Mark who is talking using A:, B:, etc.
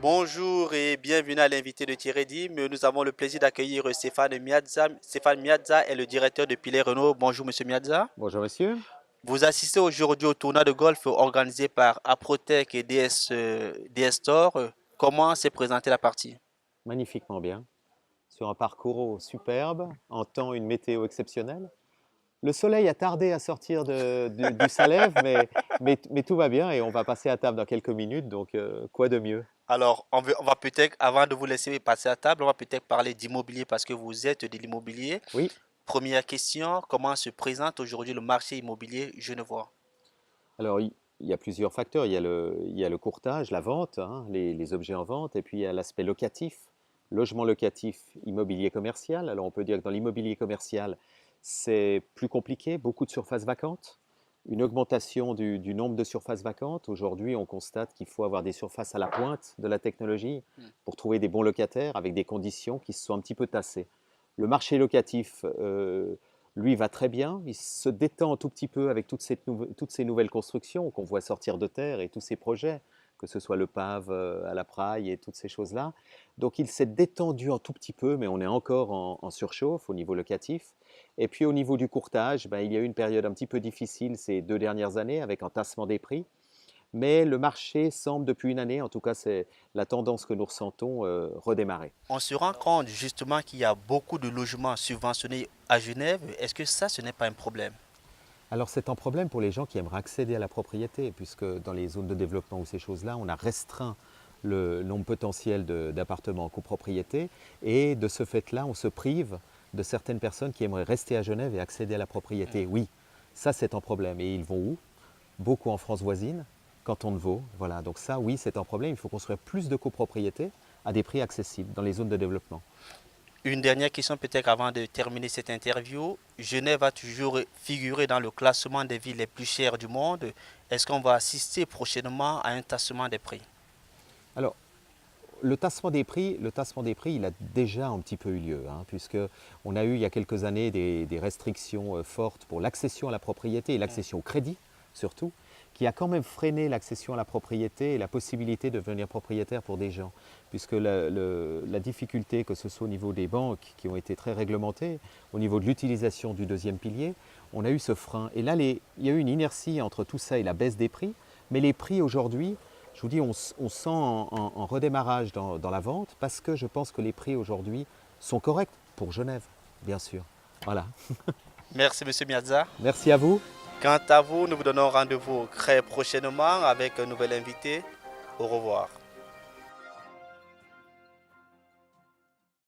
A: Bonjour et bienvenue à l'invité de Thierry Dim. Nous avons le plaisir d'accueillir Stéphane Miazza. Stéphane Miazza est le directeur de Pilet Renault. Bonjour Monsieur Miazza.
B: Bonjour monsieur.
A: Vous assistez aujourd'hui au tournoi de golf organisé par Aprotech et DS Store. Comment s'est présentée la partie?
B: Magnifiquement bien. Sur un parcours superbe, en temps une météo exceptionnelle. Le soleil a tardé à sortir du Salève, mais tout va bien et on va passer à table dans quelques minutes, donc quoi de mieux?
A: Alors, on va peut-être, avant de vous laisser passer à table, on va peut-être parler d'immobilier parce que vous êtes de l'immobilier.
B: Oui,
A: Première question, comment se présente aujourd'hui le marché immobilier genevois?
B: alors il y a plusieurs facteurs. Il y a le courtage, la vente, hein, les objets en vente, et puis il y a l'aspect locatif, logement locatif, immobilier commercial. Alors on peut dire que dans l'immobilier commercial, c'est plus compliqué, beaucoup de surfaces vacantes, une augmentation du nombre de surfaces vacantes. Aujourd'hui, on constate qu'il faut avoir des surfaces à la pointe de la technologie pour trouver des bons locataires avec des conditions qui se sont un petit peu tassées. Le marché locatif, lui, va très bien. Il se détend un tout petit peu avec toutes ces nouvelles constructions qu'on voit sortir de terre et tous ces projets, que ce soit le PAV à la Praille et toutes ces choses-là. Donc il s'est détendu un tout petit peu, mais on est encore en surchauffe au niveau locatif. Et puis au niveau du courtage, ben, il y a eu une période un petit peu difficile ces 2 dernières années avec un tassement des prix. Mais le marché semble depuis une année, en tout cas c'est la tendance que nous ressentons, redémarrer.
A: On se rend compte justement qu'il y a beaucoup de logements subventionnés à Genève. Est-ce que ça, ce n'est pas un problème?
B: Alors c'est un problème pour les gens qui aimeraient accéder à la propriété, puisque dans les zones de développement ou ces choses-là, on a restreint le nombre potentiel d'appartements en copropriété, et de ce fait-là, on se prive de certaines personnes qui aimeraient rester à Genève et accéder à la propriété. Oui, ça c'est un problème. Et ils vont où? Beaucoup en France voisine, canton de Vaud. Voilà, donc ça, oui, c'est un problème. Il faut construire plus de copropriétés à des prix accessibles dans les zones de développement.
A: Une dernière question peut-être avant de terminer cette interview. Genève a toujours figuré dans le classement des villes les plus chères du monde. Est-ce qu'on va assister prochainement à un tassement des prix?
B: Alors, le tassement des prix, il a déjà un petit peu eu lieu, hein, puisque on a eu il y a quelques années des restrictions fortes pour l'accession à la propriété et l'accession au crédit surtout, qui a quand même freiné l'accession à la propriété et la possibilité de devenir propriétaire pour des gens, puisque la difficulté, que ce soit au niveau des banques qui ont été très réglementées, au niveau de l'utilisation du deuxième pilier, on a eu ce frein. Et là, il y a eu une inertie entre tout ça et la baisse des prix, mais les prix aujourd'hui, je vous dis, on sent en redémarrage dans la vente parce que je pense que les prix aujourd'hui sont corrects pour Genève, bien sûr. Voilà.
A: Merci Monsieur Miazza.
B: Merci à vous.
A: Quant à vous, nous vous donnons rendez-vous très prochainement avec un nouvel invité. Au revoir.